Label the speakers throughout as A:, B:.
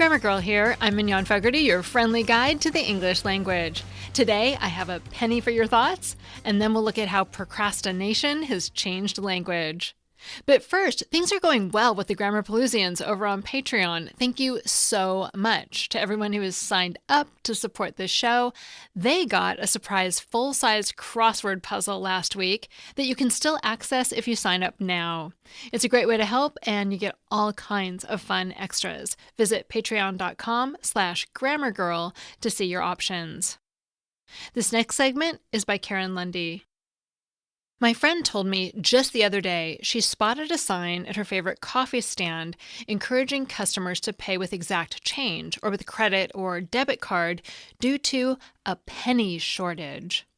A: Grammar Girl here. I'm Mignon Fogarty, your friendly guide to the English language. Today, I have a penny for your thoughts, and then we'll look at how procrastination has changed language. But first, things are going well with the Grammarpaloozians over on Patreon. Thank you so much to everyone who has signed up to support this show. They got a surprise full-size crossword puzzle last week that you can still access if you sign up now. It's a great way to help, and you get all kinds of fun extras. Visit patreon.com/grammargirl to see your options. This next segment is by Karen Lundy. My friend told me just the other day she spotted a sign at her favorite coffee stand encouraging customers to pay with exact change or with credit or debit card due to a penny shortage.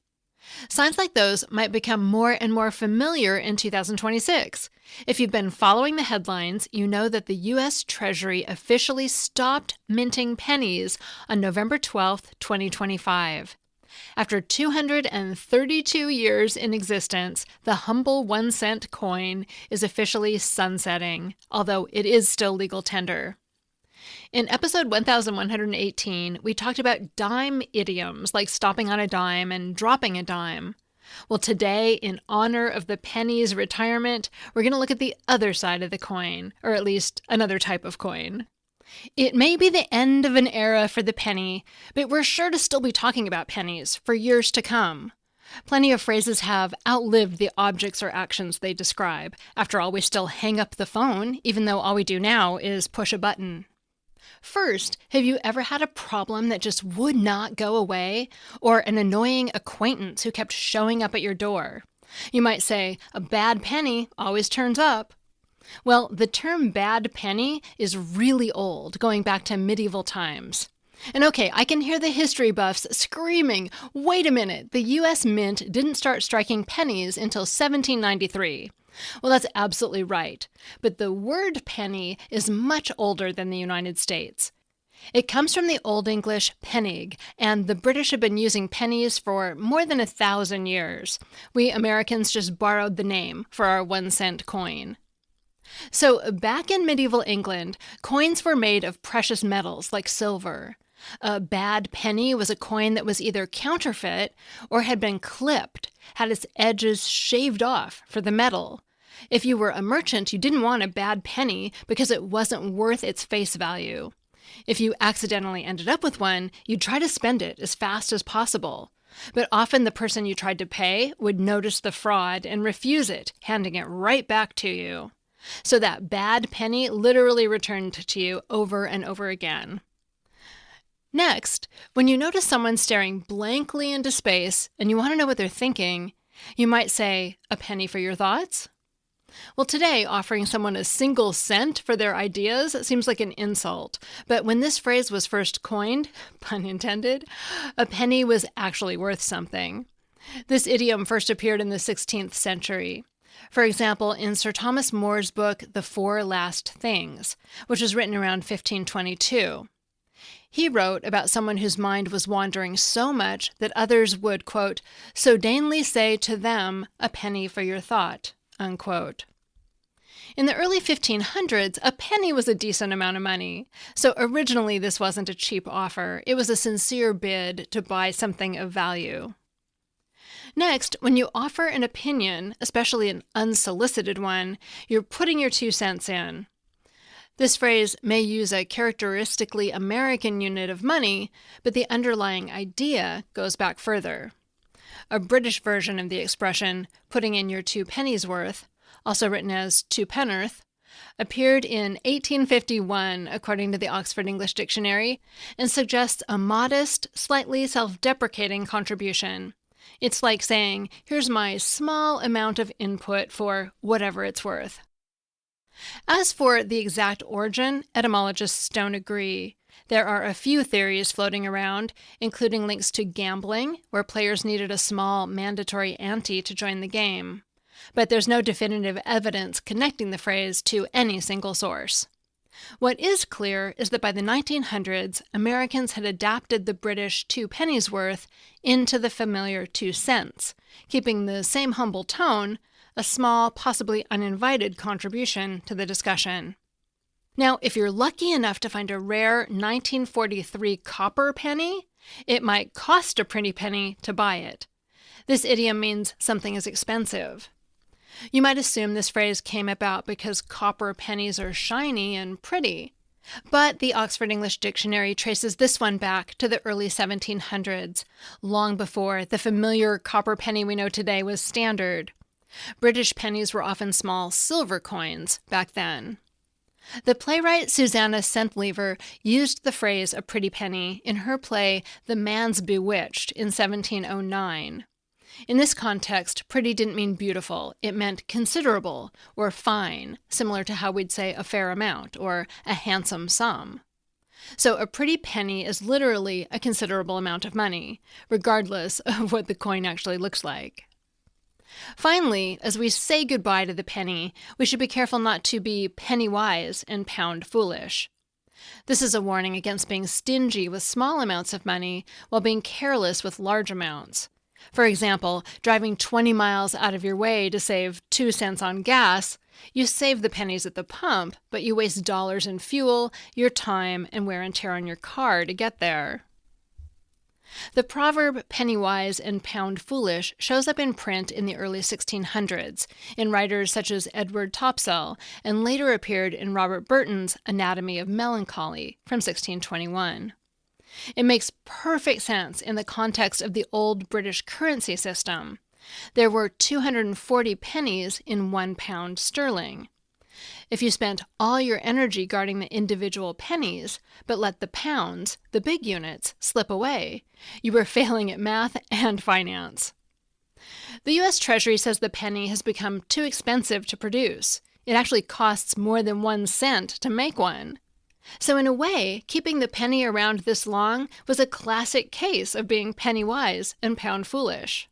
A: Signs like those might become more and more familiar in 2026. If you've been following the headlines, you know that the U.S. Treasury officially stopped minting pennies on November 12, 2025. After 232 years in existence, the humble 1-cent coin is officially sunsetting, although it is still legal tender. In episode 1118, we talked about dime idioms, like stopping on a dime and dropping a dime. Well, today, in honor of the penny's retirement, we're going to look at the other side of the coin, or at least another type of coin. It may be the end of an era for the penny, but we're sure to still be talking about pennies for years to come. Plenty of phrases have outlived the objects or actions they describe. After all, we still hang up the phone, even though all we do now is push a button. First, have you ever had a problem that just would not go away, or an annoying acquaintance who kept showing up at your door? You might say, a bad penny always turns up. Well, the term bad penny is really old, going back to medieval times. And okay, I can hear the history buffs screaming, wait a minute, the U.S. Mint didn't start striking pennies until 1793. Well, that's absolutely right. But the word penny is much older than the United States. It comes from the Old English pennig, and the British have been using pennies for more than 1,000 years. We Americans just borrowed the name for our 1-cent coin. So back in medieval England, coins were made of precious metals like silver. A bad penny was a coin that was either counterfeit or had been clipped, had its edges shaved off for the metal. If you were a merchant, you didn't want a bad penny because it wasn't worth its face value. If you accidentally ended up with one, you'd try to spend it as fast as possible. But often the person you tried to pay would notice the fraud and refuse it, handing it right back to you. So that bad penny literally returned to you over and over again. Next, when you notice someone staring blankly into space and you want to know what they're thinking, you might say, a penny for your thoughts? Well, today, offering someone a single cent for their ideas seems like an insult. But when this phrase was first coined, pun intended, a penny was actually worth something. This idiom first appeared in the 16th century. For example, in Sir Thomas More's book, The Four Last Things, which was written around 1522. He wrote about someone whose mind was wandering so much that others would, quote, so dainly say to them, a penny for your thought, unquote. In the early 1500s, a penny was a decent amount of money. So originally this wasn't a cheap offer. It was a sincere bid to buy something of value. Next, when you offer an opinion, especially an unsolicited one, you're putting your 2 cents in. This phrase may use a characteristically American unit of money, but the underlying idea goes back further. A British version of the expression, putting in your 2 pennies worth, also written as 2 pen'orth, appeared in 1851, according to the Oxford English Dictionary, and suggests a modest, slightly self-deprecating contribution. It's like saying, here's my small amount of input for whatever it's worth. As for the exact origin, etymologists don't agree. There are a few theories floating around, including links to gambling, where players needed a small mandatory ante to join the game. But there's no definitive evidence connecting the phrase to any single source. What is clear is that by the 1900s, Americans had adapted the British 2 pennies worth into the familiar 2 cents, keeping the same humble tone, a small, possibly uninvited contribution to the discussion. Now, if you're lucky enough to find a rare 1943 copper penny, it might cost a pretty penny to buy it. This idiom means something is expensive. You might assume this phrase came about because copper pennies are shiny and pretty. But the Oxford English Dictionary traces this one back to the early 1700s, long before the familiar copper penny we know today was standard. British pennies were often small silver coins back then. The playwright Susanna Centlivre used the phrase a pretty penny in her play The Man's Bewitched in 1709. In this context, pretty didn't mean beautiful. It meant considerable or fine, similar to how we'd say a fair amount or a handsome sum. So a pretty penny is literally a considerable amount of money, regardless of what the coin actually looks like. Finally, as we say goodbye to the penny, we should be careful not to be penny wise and pound foolish. This is a warning against being stingy with small amounts of money while being careless with large amounts. For example, driving 20 miles out of your way to save 2 cents on gas, you save the pennies at the pump, but you waste dollars in fuel, your time, and wear and tear on your car to get there. The proverb penny wise and pound foolish shows up in print in the early 1600s in writers such as Edward Topsell, and later appeared in Robert Burton's Anatomy of Melancholy from 1621. It makes perfect sense in the context of the old British currency system. There were 240 pennies in £1 sterling. If you spent all your energy guarding the individual pennies, but let the pounds, the big units, slip away, you were failing at math and finance. The U.S. Treasury says the penny has become too expensive to produce. It actually costs more than 1 cent to make one. So in a way, keeping the penny around this long was a classic case of being penny wise and pound foolish.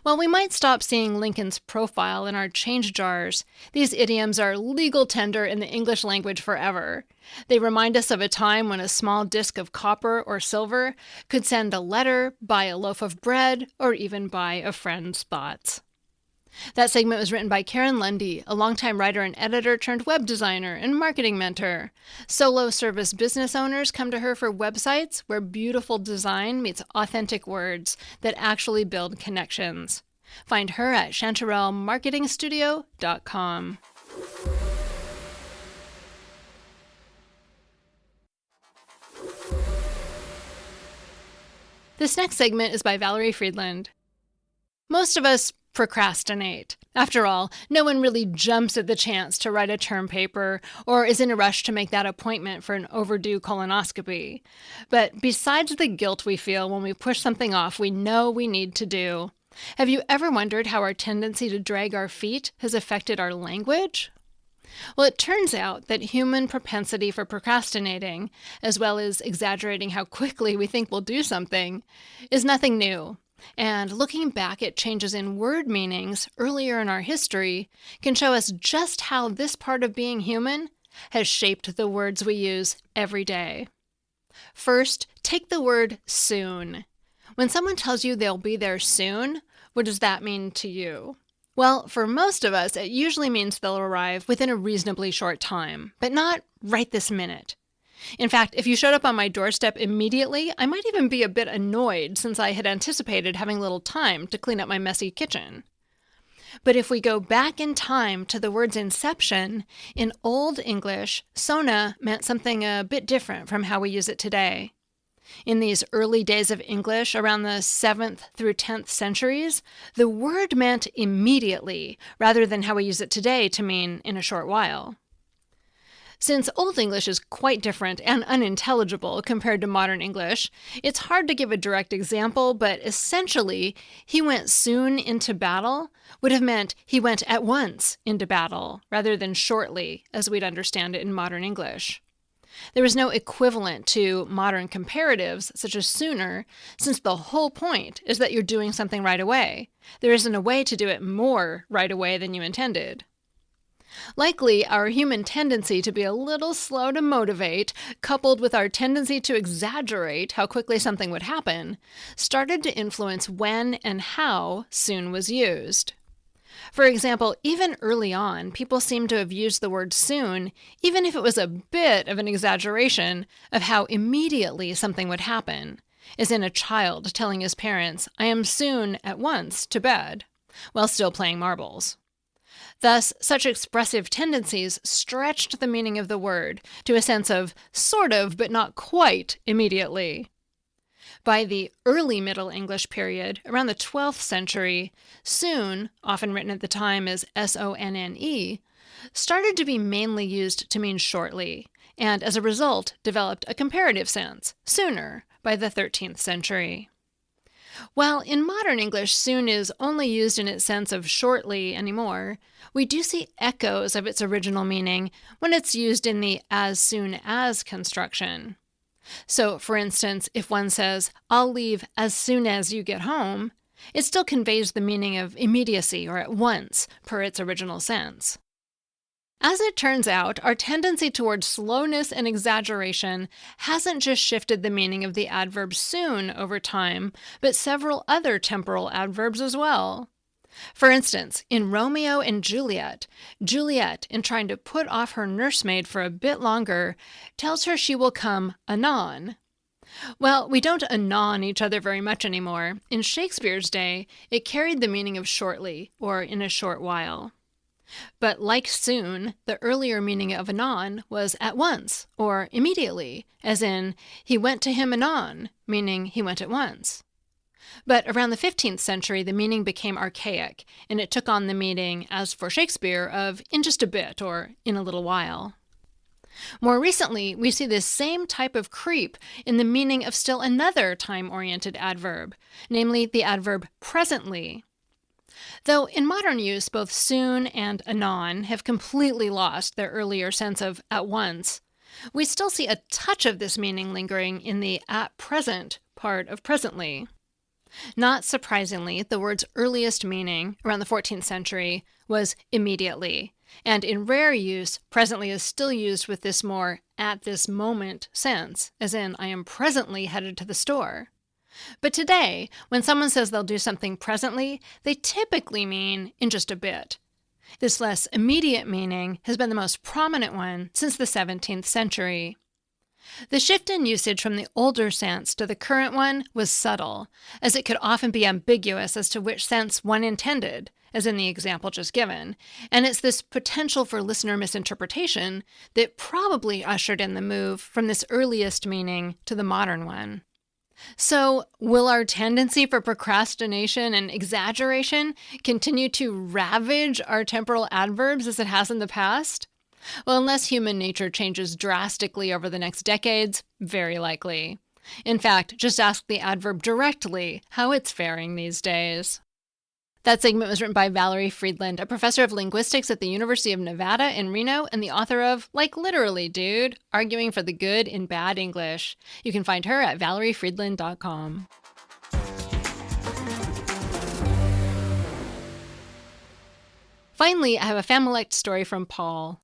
A: While we might stop seeing Lincoln's profile in our change jars, these idioms are legal tender in the English language forever. They remind us of a time when a small disc of copper or silver could send a letter, buy a loaf of bread, or even buy a friend's thoughts. That segment was written by Karen Lundy, a longtime writer and editor turned web designer and marketing mentor. Solo service business owners come to her for websites where beautiful design meets authentic words that actually build connections. Find her at chanterellemarketingstudio.com. This next segment is by Valerie Friedland. Most of us procrastinate. After all, no one really jumps at the chance to write a term paper or is in a rush to make that appointment for an overdue colonoscopy. But besides the guilt we feel when we push something off we know we need to do, have you ever wondered how our tendency to drag our feet has affected our language? Well, it turns out that human propensity for procrastinating, as well as exaggerating how quickly we think we'll do something, is nothing new. And looking back at changes in word meanings earlier in our history can show us just how this part of being human has shaped the words we use every day. First, take the word soon. When someone tells you they'll be there soon, what does that mean to you? Well, for most of us, it usually means they'll arrive within a reasonably short time, but not right this minute. In fact, if you showed up on my doorstep immediately, I might even be a bit annoyed since I had anticipated having little time to clean up my messy kitchen. But if we go back in time to the word's inception, in Old English, sona meant something a bit different from how we use it today. In these early days of English, around the 7th through 10th centuries, the word meant immediately, rather than how we use it today to mean in a short while. Since Old English is quite different and unintelligible compared to modern English, it's hard to give a direct example, but essentially, he went soon into battle would have meant he went at once into battle, rather than shortly, as we'd understand it in modern English. There was no equivalent to modern comparatives, such as sooner, since the whole point is that you're doing something right away. There isn't a way to do it more right away than you intended. Likely, our human tendency to be a little slow to motivate, coupled with our tendency to exaggerate how quickly something would happen, started to influence when and how soon was used. For example, even early on, people seem to have used the word soon, even if it was a bit of an exaggeration of how immediately something would happen, as in a child telling his parents, "I am soon, at once, to bed," while still playing marbles. Thus, such expressive tendencies stretched the meaning of the word to a sense of sort of, but not quite, immediately. By the early Middle English period, around the 12th century, soon, often written at the time as sonne, started to be mainly used to mean shortly, and as a result developed a comparative sense, sooner, by the 13th century. While in modern English soon is only used in its sense of shortly anymore, we do see echoes of its original meaning when it's used in the as soon as construction. So, for instance, if one says, "I'll leave as soon as you get home," it still conveys the meaning of immediacy or at once, per its original sense. As it turns out, our tendency towards slowness and exaggeration hasn't just shifted the meaning of the adverb soon over time, but several other temporal adverbs as well. For instance, in Romeo and Juliet, Juliet, in trying to put off her nursemaid for a bit longer, tells her she will come anon. Well, we don't anon each other very much anymore. In Shakespeare's day, it carried the meaning of shortly, or in a short while. But like soon, the earlier meaning of anon was at once, or immediately, as in, he went to him anon, meaning he went at once. But around the 15th century, the meaning became archaic, and it took on the meaning, as for Shakespeare, of in just a bit or in a little while. More recently, we see this same type of creep in the meaning of still another time-oriented adverb, namely the adverb presently. Though in modern use, both soon and anon have completely lost their earlier sense of at once, we still see a touch of this meaning lingering in the at present part of presently. Not surprisingly, the word's earliest meaning, around the 14th century, was immediately, and in rare use, presently is still used with this more at this moment sense, as in, I am presently headed to the store. But today, when someone says they'll do something presently, they typically mean in just a bit. This less immediate meaning has been the most prominent one since the 17th century. The shift in usage from the older sense to the current one was subtle, as it could often be ambiguous as to which sense one intended, as in the example just given, and it's this potential for listener misinterpretation that probably ushered in the move from this earliest meaning to the modern one. So, will our tendency for procrastination and exaggeration continue to ravage our temporal adverbs as it has in the past? Well, unless human nature changes drastically over the next decades, very likely. In fact, just ask the adverb directly how it's faring these days. That segment was written by Valerie Friedland, a professor of linguistics at the University of Nevada in Reno and the author of, like literally, dude, Arguing for the Good in Bad English. You can find her at valeriefriedland.com. Finally, I have a FAMILECT story from Paul.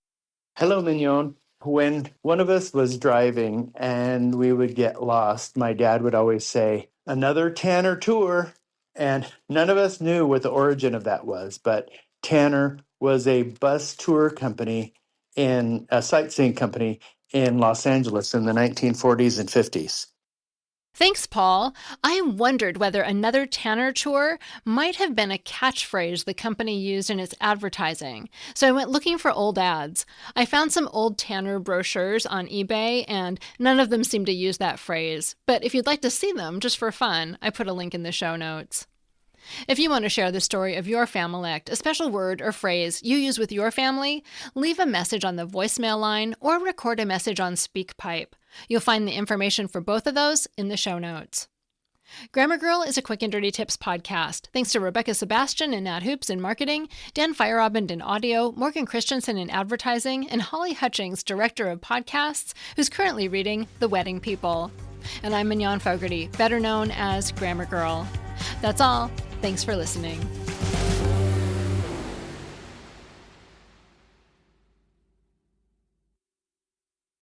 B: Hello, Mignon. When one of us was driving and we would get lost, my dad would always say, "Another Tanner tour." And none of us knew what the origin of that was, but Tanner was a bus tour company in a sightseeing company in Los Angeles in the 1940s and 50s.
A: Thanks, Paul. I wondered whether another Tanner tour might have been a catchphrase the company used in its advertising, so I went looking for old ads. I found some old Tanner brochures on eBay, and none of them seemed to use that phrase. But if you'd like to see them, just for fun, I put a link in the show notes. If you want to share the story of your FAMILECT, a special word or phrase you use with your family, leave a message on the voicemail line or record a message on Speakpipe. You'll find the information for both of those in the show notes. Grammar Girl is a Quick and Dirty Tips podcast. Thanks to Rebekah Sebastian and Nat Hoops in marketing, Dan Feierabend in audio, Morgan Christianson in advertising, and Holly Hutchings, director of podcasts, who's currently reading The Wedding People. And I'm Mignon Fogarty, better known as Grammar Girl. That's all. Thanks for listening.